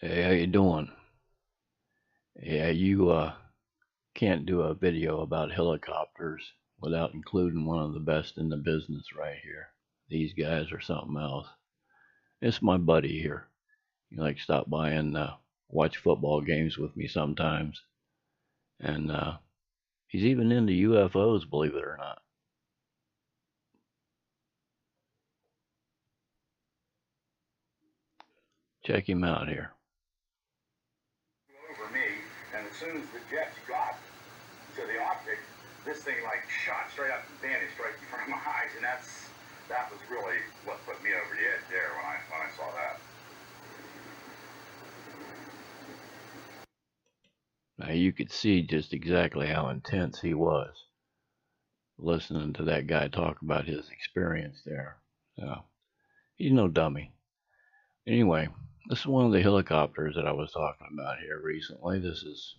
Hey, how you doing? Yeah, you can't do a video about helicopters without including one of the best in the business right here. These guys are something else. It's my buddy here. He like stop by and watch football games with me sometimes, and he's even into UFOs, believe it or not. Check him out here. Over me, and as soon as the jets got to the object, this thing like shot straight up and vanished right in front of my eyes, and that was really what put me over the edge there when I saw that. Now you could see just exactly how intense he was listening to that guy talk about his experience there. So he's no dummy. Anyway, this is one of the helicopters that I was talking about here recently. This is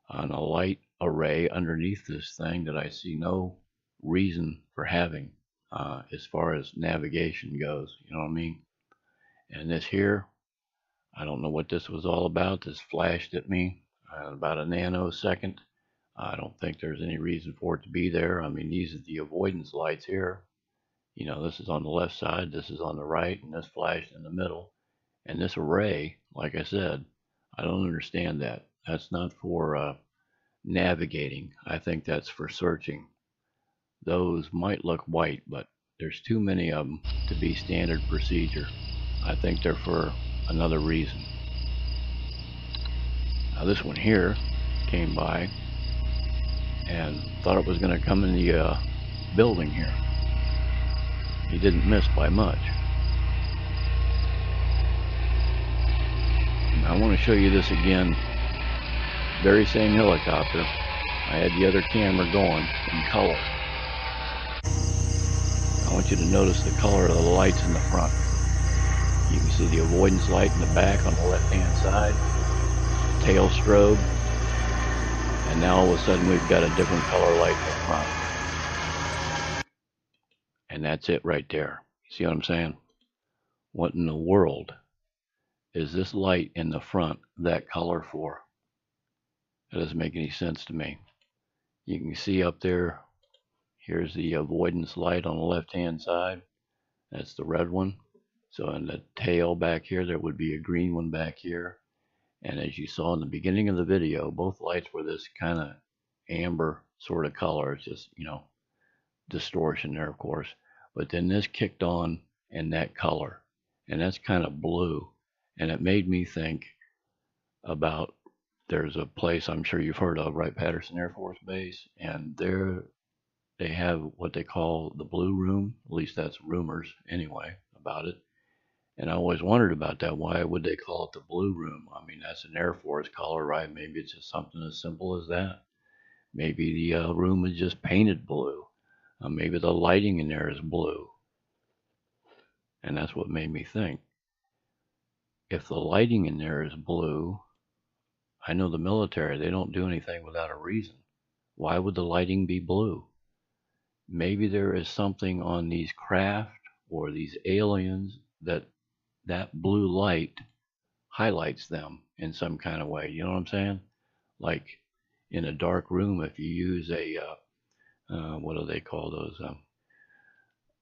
on a light array underneath this thing that I see no reason for having as far as navigation goes. You know what I mean? And this here, I don't know what this was all about. This flashed at me about a nanosecond. I don't think there's any reason for it to be there. I mean, these are the avoidance lights here. You know, this is on the left side, this is on the right, and this flashed in the middle. And this array, like I said, I don't understand that. That's not for navigating. I think that's for searching. Those might look white, but there's too many of them to be standard procedure. I think they're for another reason. Now this one here came by and thought it was going to come in the building here. He didn't miss by much. Now I want to show you this again. Very same helicopter. I had the other camera going in color. I want you to notice the color of the lights in the front. You can see the avoidance light in the back on the left-hand side, tail strobe, and now all of a sudden we've got a different color light in the front. And that's it right there. See what I'm saying? What in the world is this light in the front that color for? That doesn't make any sense to me. You can see up there, here's the avoidance light on the left-hand side. That's the red one. So in the tail back here, there would be a green one back here. And as you saw in the beginning of the video, both lights were this kind of amber sort of color. It's just, distortion there, of course. But then this kicked on in that color, and that's kind of blue. And it made me think about there's a place I'm sure you've heard of, right? Patterson Air Force Base. And there they have what they call the Blue Room. At least that's rumors anyway about it. And I always wondered about that. Why would they call it the Blue Room? I mean, that's an Air Force color, right? Maybe it's just something as simple as that. Maybe the room is just painted blue. Maybe the lighting in there is blue. And that's what made me think. If the lighting in there is blue, I know the military, they don't do anything without a reason. Why would the lighting be blue? Maybe there is something on these craft or these aliens that blue light highlights them in some kind of way. You know what I'm saying? Like in a dark room, if you use a what do they call those?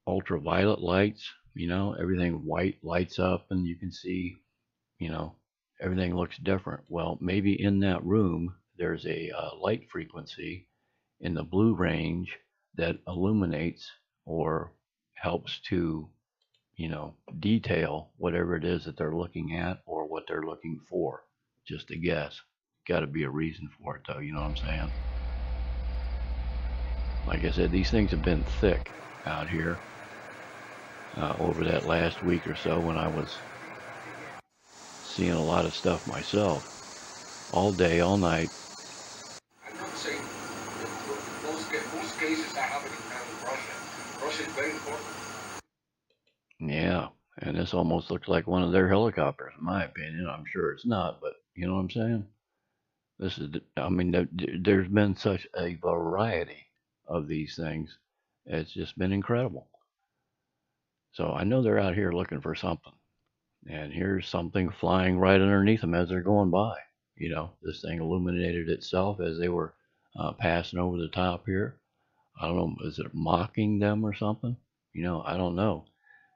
Ultraviolet lights. Everything white lights up, and you can see, you know, everything looks different. Well, maybe in that room there's a light frequency in the blue range that illuminates or helps to, detail whatever it is that they're looking at or what they're looking for. Just a guess. Got to be a reason for it, though. You know what I'm saying? Like I said, these things have been thick out here over that last week or so when I was seeing a lot of stuff myself, all day, all night. I'm not saying most cases that happen in Russia. Russia is very important. Yeah, and this almost looks like one of their helicopters, in my opinion. I'm sure it's not, but you know what I'm saying? I mean, there's been such a variety of these things. It's just been incredible. So I know they're out here looking for something. and here's something flying right underneath them as they're going by. This thing illuminated itself as they were passing over the top here. I don't know, is it mocking them or something? I don't know.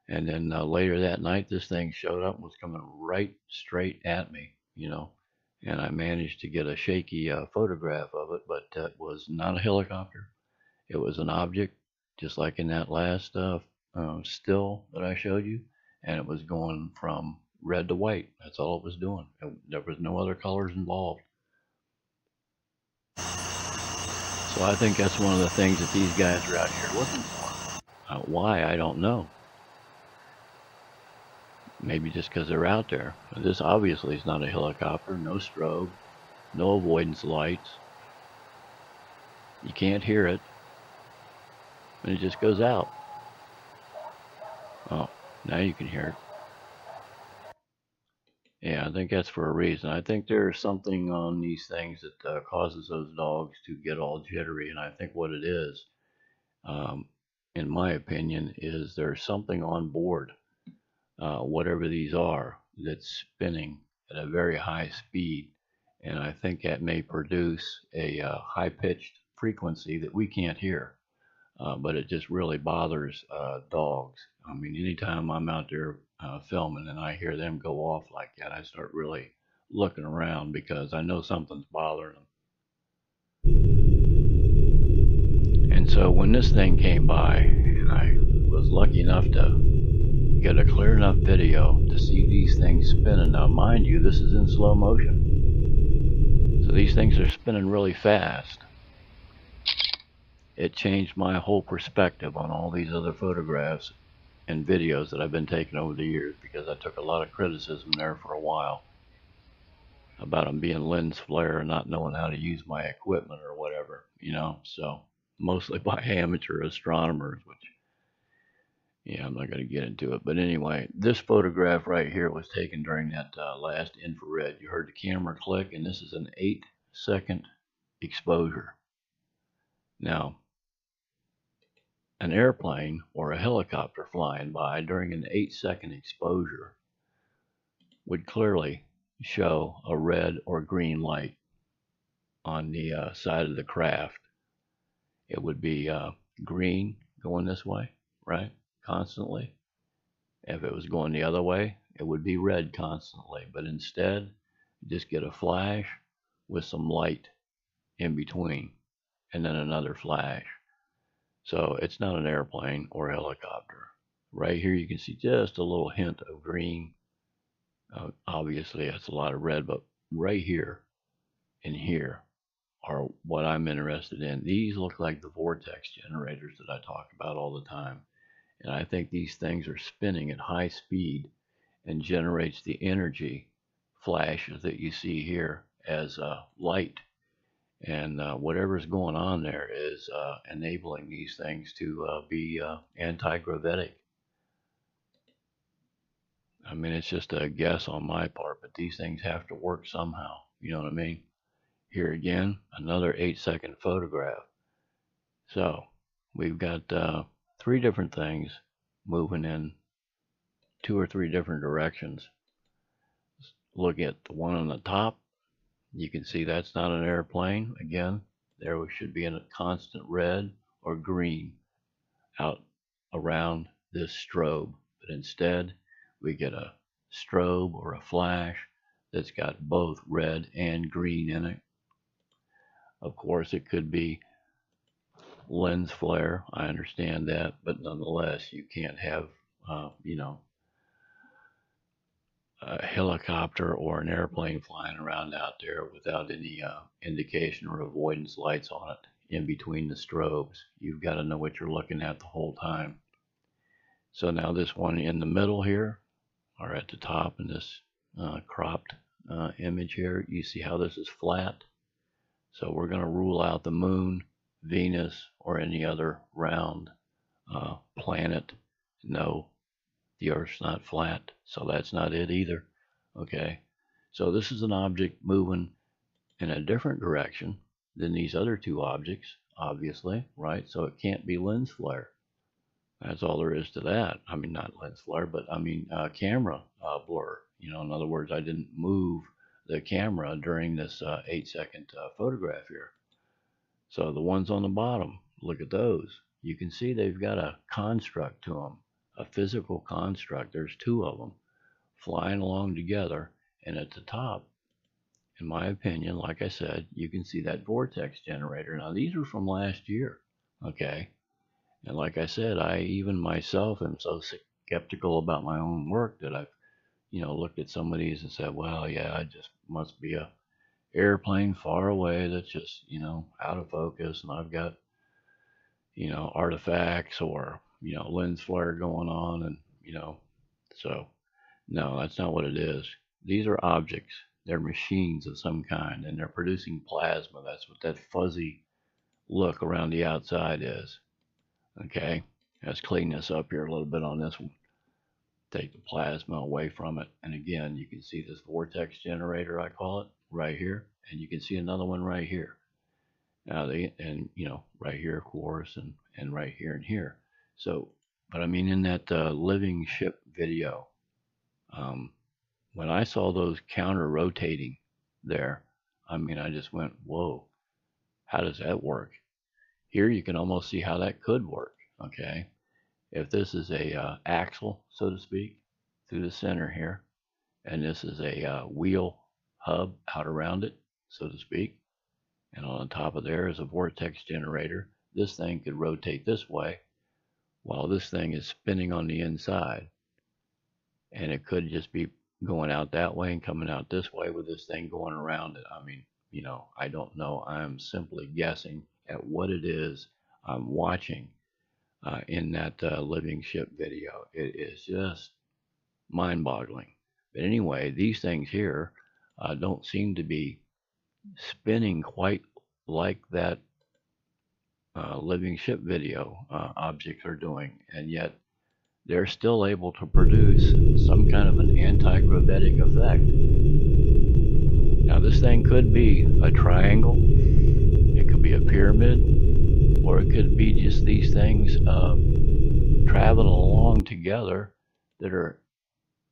And then later that night, this thing showed up and was coming right straight at me, and I managed to get a shaky photograph of it, but it was not a helicopter. It was an object, just like in that last still that I showed you, and it was going from red to white. That's all it was doing. There was no other colors involved. So I think that's one of the things that these guys are out here looking for. Why, I don't know. Maybe just because they're out there. This obviously is not a helicopter. No strobe, no avoidance lights. You can't hear it, and it just goes out. Oh, now you can hear it. Yeah, I think that's for a reason. I think there's something on these things that causes those dogs to get all jittery, and I think what it is, um, in my opinion, is there's something on board, whatever these are, that's spinning at a very high speed, and I think that may produce a high-pitched frequency that we can't hear. But it just really bothers dogs. I mean, anytime I'm out there filming and I hear them go off like that, I start really looking around because I know something's bothering them. And so when this thing came by, and I was lucky enough to get a clear enough video to see these things spinning. Now, mind you, this is in slow motion. So these things are spinning really fast. It changed my whole perspective on all these other photographs and videos that I've been taking over the years, because I took a lot of criticism there for a while about them being lens flare and not knowing how to use my equipment or whatever, so mostly by amateur astronomers, which, yeah, I'm not going to get into it. But anyway, this photograph right here was taken during that last infrared. You heard the camera click, and this is an 8-second exposure. Now, an airplane or a helicopter flying by during an 8-second exposure would clearly show a red or green light on the side of the craft. It would be green going this way, right? Constantly. If it was going the other way, it would be red constantly. But instead, you just get a flash with some light in between, and then another flash. So it's not an airplane or a helicopter. Right here, you can see just a little hint of green. Obviously, that's a lot of red, but right here and here are what I'm interested in. These look like the vortex generators that I talk about all the time. And I think these things are spinning at high speed and generates the energy flashes that you see here as light. And whatever's going on there is enabling these things to be anti-gravitic. I mean, it's just a guess on my part, but these things have to work somehow. You know what I mean? Here again, another 8-second photograph. So we've got 3 different things moving in 2 or 3 different directions. Look at the one on the top. You can see that's not an airplane. Again, there should be a constant red or green out around this strobe. But instead, we get a strobe or a flash that's got both red and green in it. Of course, it could be lens flare. I understand that, but nonetheless, you can't have, a helicopter or an airplane flying around out there without any indication or avoidance lights on it in between the strobes. You've got to know what you're looking at the whole time. So now this one in the middle here, or at the top in this cropped image here, you see how this is flat. So we're going to rule out the moon, Venus, or any other round planet. No, the Earth's not flat, so that's not it either. Okay, so this is an object moving in a different direction than these other 2 objects, obviously, right? So it can't be lens flare. That's all there is to that. I mean, not lens flare, but I mean camera blur. In other words, I didn't move the camera during this 8-second photograph here. So the ones on the bottom, look at those. You can see they've got a construct to them, a physical construct. There's two of them flying along together, and at the top, in my opinion, like I said, you can see that vortex generator. Now these are from last year, okay? And like I said, I even myself am so skeptical about my own work that I've, looked at some of these and said, well, yeah, it just must be a airplane far away that's just, out of focus, and I've got, artifacts or, lens flare going on, and, so no, that's not what it is. These are objects. They're machines of some kind, and they're producing plasma. That's what that fuzzy look around the outside is. Okay, let's clean this up here a little bit on this one. Take the plasma away from it, and again, you can see this vortex generator, I call it, right here, and you can see another one right here. Now right here, of course, and right here and here. So, but I mean, in that living ship video, um, when I saw those counter rotating there, I mean, I just went, whoa, how does that work? Here you can almost see how that could work. Okay, if this is a axle, so to speak, through the center here, and this is a wheel hub out around it, so to speak, and on the top of there is a vortex generator. This thing could rotate this way while this thing is spinning on the inside, and it could just be going out that way and coming out this way with this thing going around it. I mean, I don't know. I'm simply guessing at what it is I'm watching in that living ship video. It is just mind boggling. But anyway, these things here don't seem to be spinning quite like that living ship video objects are doing, and yet they're still able to produce some kind of an anti-gravitic effect. Now, this thing could be a triangle, it could be a pyramid, or it could be just these things traveling along together that are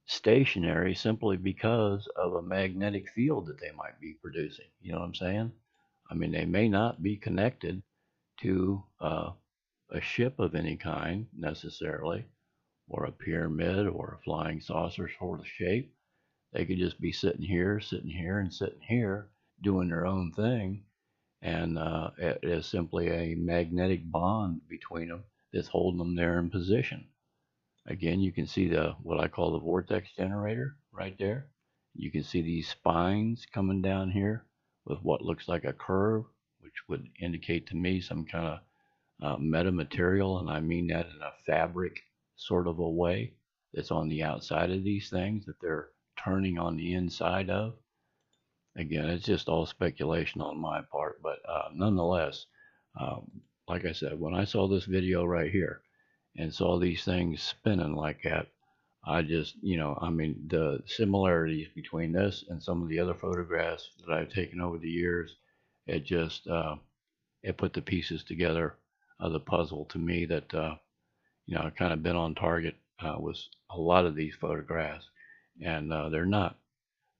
stationary simply because of a magnetic field that they might be producing. You know what I'm saying? I mean, they may not be connected to a ship of any kind necessarily, or a pyramid, or a flying saucer sort of shape. They could just be sitting here, and sitting here, doing their own thing, and it is simply a magnetic bond between them that's holding them there in position. Again, you can see the what I call the vortex generator right there. You can see these spines coming down here with what looks like a curve, which would indicate to me some kind of metamaterial, and I mean that in a fabric sort of a way that's on the outside of these things that they're turning on the inside of. Again, it's just all speculation on my part, but nonetheless, like I said, when I saw this video right here and saw these things spinning like that, I just, I mean, the similarities between this and some of the other photographs that I've taken over the years, it just, it put the pieces together of the puzzle to me that, I've kind of been on target with a lot of these photographs, and they're not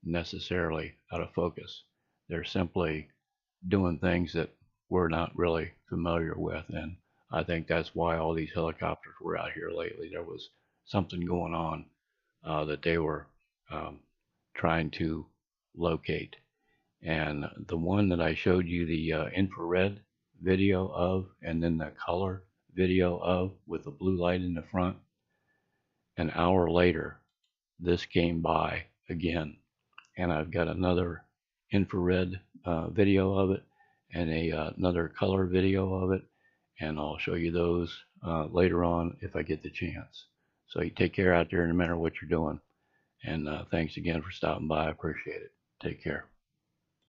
necessarily out of focus. They're simply doing things that we're not really familiar with. And I think that's why all these helicopters were out here lately. There was something going on that they were trying to locate. And the one that I showed you the infrared video of, and then the color video of with the blue light in the front, an hour later, this came by again. And I've got another infrared video of it, and another color video of it, and I'll show you those later on if I get the chance. So you take care out there no matter what you're doing, and thanks again for stopping by. I appreciate it. Take care.